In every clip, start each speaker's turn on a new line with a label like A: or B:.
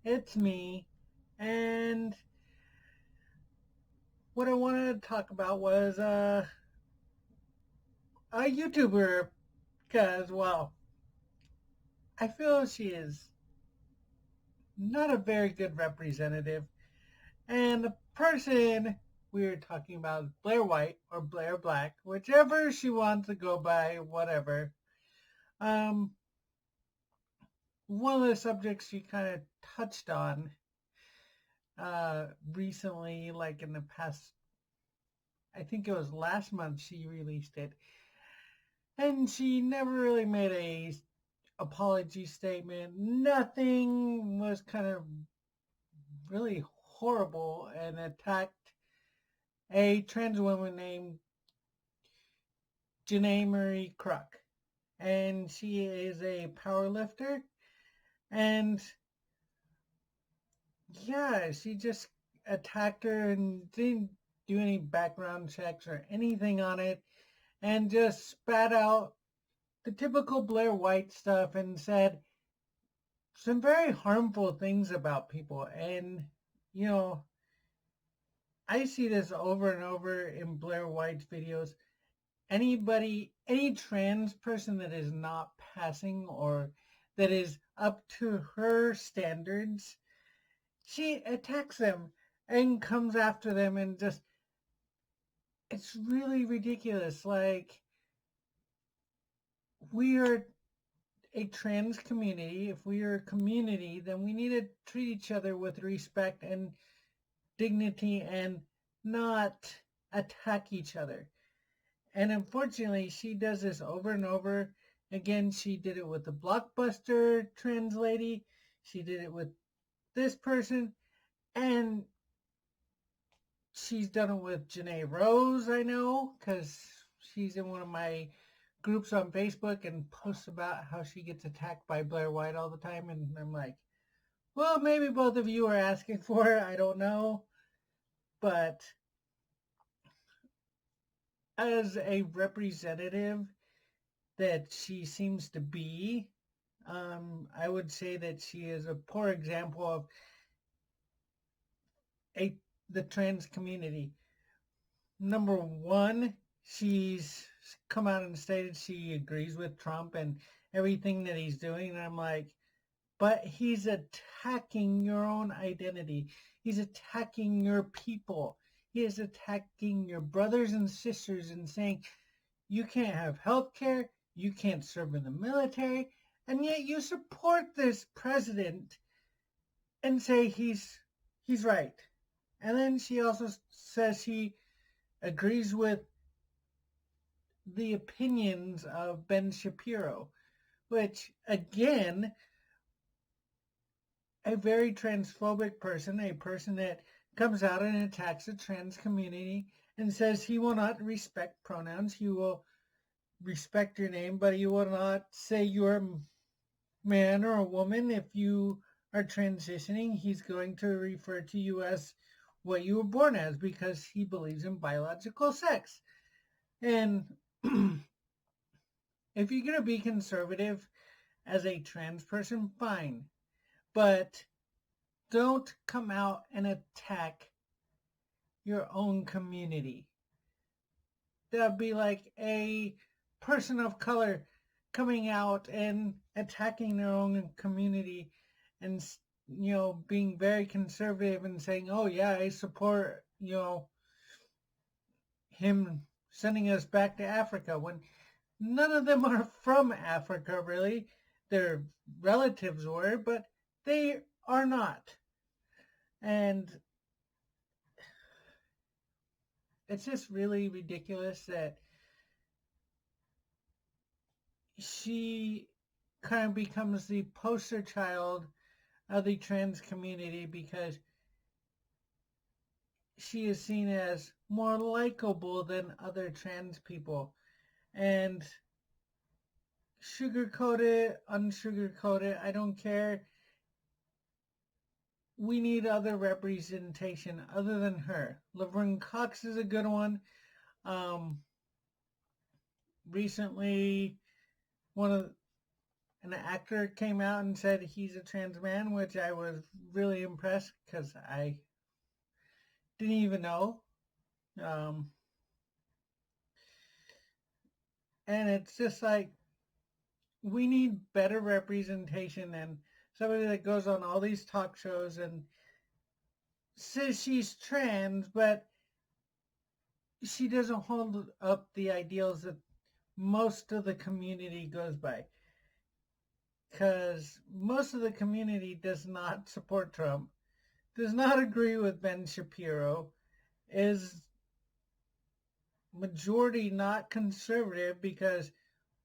A: it's me. And what I wanted to talk about was a YouTuber because, well, I feel she is not a very good representative. And the person we were talking about is Blair White or Blair Black, whichever she wants to go by, whatever. Um, One of the subjects she kind of touched on recently, like in the past, I think it was last month she released it, and she never really made a apology statement. Nothing, was kind of really horrible and attacked a trans woman named Janae Marie Kruk. And she is a power lifter. And yeah, she just attacked her and didn't do any background checks or anything on it and just spat out the typical Blair White stuff and said some very harmful things about people. And, you know, I see this over and over in Blair White's videos. Any trans person that is not passing or that is up to her standards, she attacks them and comes after them and just, it's really ridiculous. Like, we are a trans community. If we are a community, then we need to treat each other with respect and dignity and not attack each other. And unfortunately, she does this over and over. Again, she did it with the Blockbuster trans lady. She did it with this person. And she's done it with Janae Rose, I know, because she's in one of my groups on Facebook and posts about how she gets attacked by Blair White all the time. And I'm like, well, maybe both of you are asking for it. I don't know. But as a representative that she seems to be, I would say that she is a poor example of a the trans community. Number one, she's come out and stated she agrees with Trump and everything that he's doing. And I'm like, but he's attacking your own identity. He's attacking your people. He is attacking your brothers and sisters and saying, you can't have health care, you can't serve in the military, and yet you support this president and say he's right. And then she also says she agrees with the opinions of Ben Shapiro, which again, a very transphobic person, a person that comes out and attacks the trans community and says he will not respect pronouns. He will respect your name, but he will not say you're a man or a woman. If you are transitioning, he's going to refer to you as what you were born as because he believes in biological sex. And if you're going to be conservative as a trans person, fine. But don't come out and attack your own community. That'd be like a person of color coming out and attacking their own community and, being very conservative and saying, oh, yeah, I support, him sending us back to Africa when none of them are from Africa, really. Their relatives were, but they are not. And it's just really ridiculous that she kind of becomes the poster child of the trans community because she is seen as more likable than other trans people. And sugarcoat it, unsugarcoat it, I don't care. We need other representation other than her. Laverne Cox is a good one. Um, Recently, one of an actor came out and said he's a trans man, which I was really impressed because I didn't even know. Um, and it's just like we need better representation and somebody that goes on all these talk shows and says she's trans, but she doesn't hold up the ideals that most of the community goes by. Because most of the community does not support Trump, does not agree with Ben Shapiro, is majority not conservative because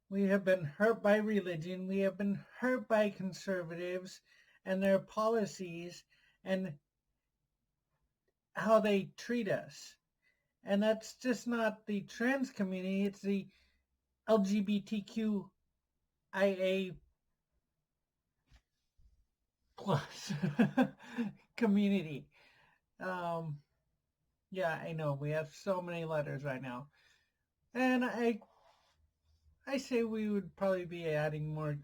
A: we have been hurt by religion, we have been hurt by conservatives and their policies and how they treat us. And that's just not the trans community, it's the LGBTQIA plus community. Um, yeah, I know we have so many letters right now. And I say we would probably be adding more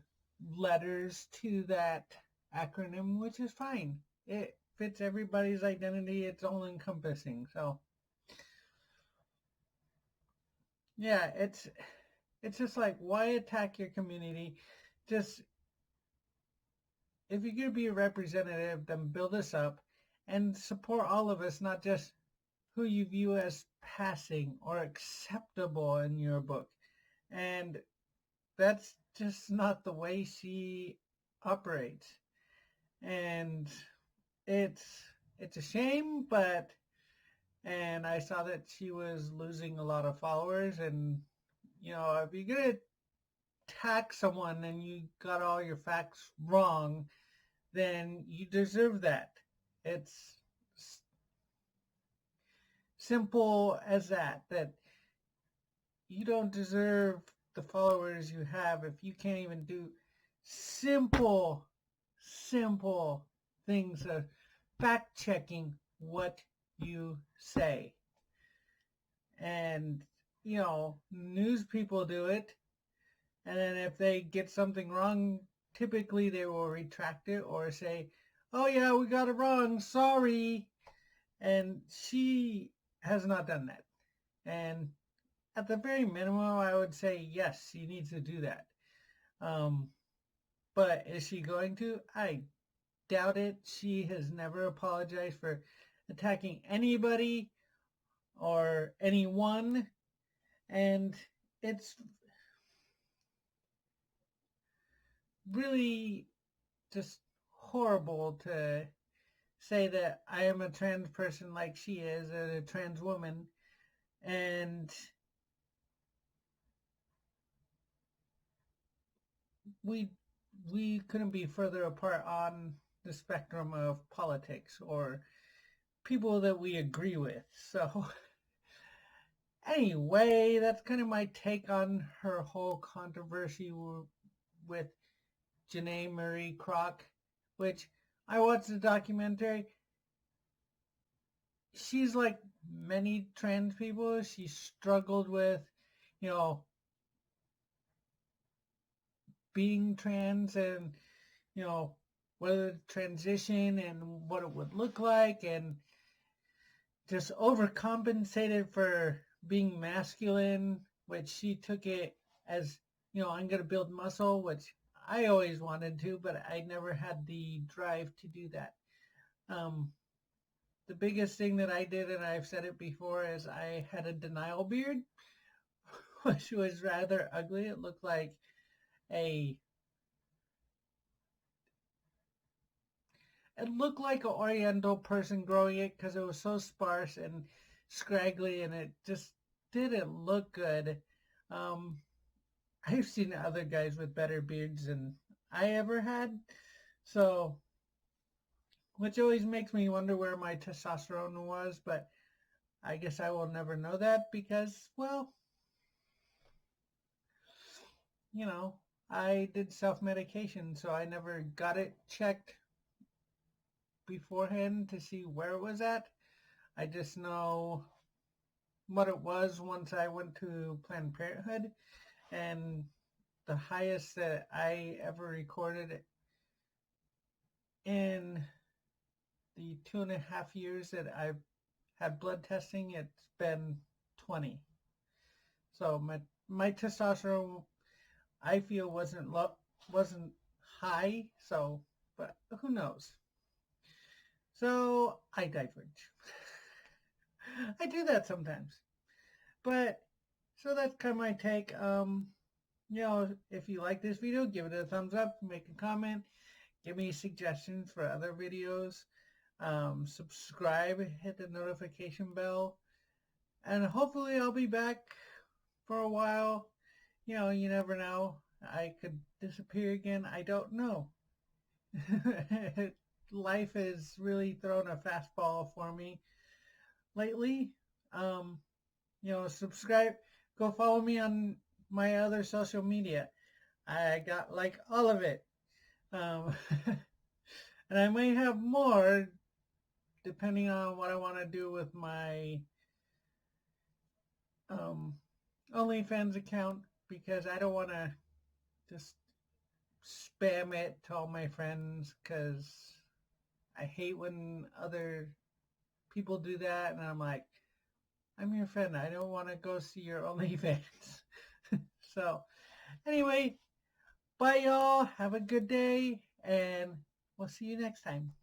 A: letters to that acronym, which is fine. It fits everybody's identity. It's all encompassing. So yeah, it's just like, why attack your community? Just if you're gonna be a representative, then build us up and support all of us, not just who you view as passing or acceptable in your book. And that's just not the way she operates. And it's it's a shame, but and I saw that she was losing a lot of followers. And if you're gonna attack someone and you got all your facts wrong, then you deserve that. It's simple as that you don't deserve the followers you have if you can't even do simple things of fact checking what you say. And news people do it, and then if they get something wrong, typically they will retract it or say, oh yeah, we got it wrong, sorry. And she has not done that. And at the very minimum, I would say yes, she needs to do that. Um, but is she going to? I doubt it. She has never apologized for attacking anybody or anyone. And it's really just horrible to say that I am a trans person like she is, a trans woman, and we we couldn't be further apart on the spectrum of politics or people that we agree with. So anyway, that's kind of my take on her whole controversy with Janae Marie Kroc, which I watched the documentary. She's like many trans people. She struggled with, you know, being trans and, whether to transition and what it would look like, and just overcompensated for being masculine, which she took it as, I'm going to build muscle, which I always wanted to, but I never had the drive to do that. The biggest thing that I did, and I've said it before, is I had a denial beard, which was rather ugly. It looked like a it looked like an Oriental person growing it because it was so sparse and scraggly, and it just didn't look good. Um, I've seen other guys with better beards than I ever had, so which always makes me wonder where my testosterone was, but I guess I will never know that because, well, I did self-medication, so I never got it checked beforehand to see where it was at. I just know what it was once I went to Planned Parenthood, and the highest that I ever recorded in the 2.5 years that I've had blood testing. It's been 20. So my testosterone, I feel, wasn't high. So, but who knows? So I diverge. I do that sometimes. But so that's kind of my take. If you like this video, give it a thumbs up, make a comment, give me suggestions for other videos. Subscribe, hit the notification bell, and hopefully I'll be back for a while. You never know. I could disappear again. I don't know. Life has really thrown a fastball for me lately. Um, Subscribe, go follow me on my other social media. I got like all of it. Um, and I may have more depending on what I want to do with my um, OnlyFans account, because I don't want to just spam it to all my friends, because I hate when other people do that, and I'm like, I'm your friend. I don't want to go see your OnlyFans. So, anyway, bye y'all. Have a good day, and we'll see you next time.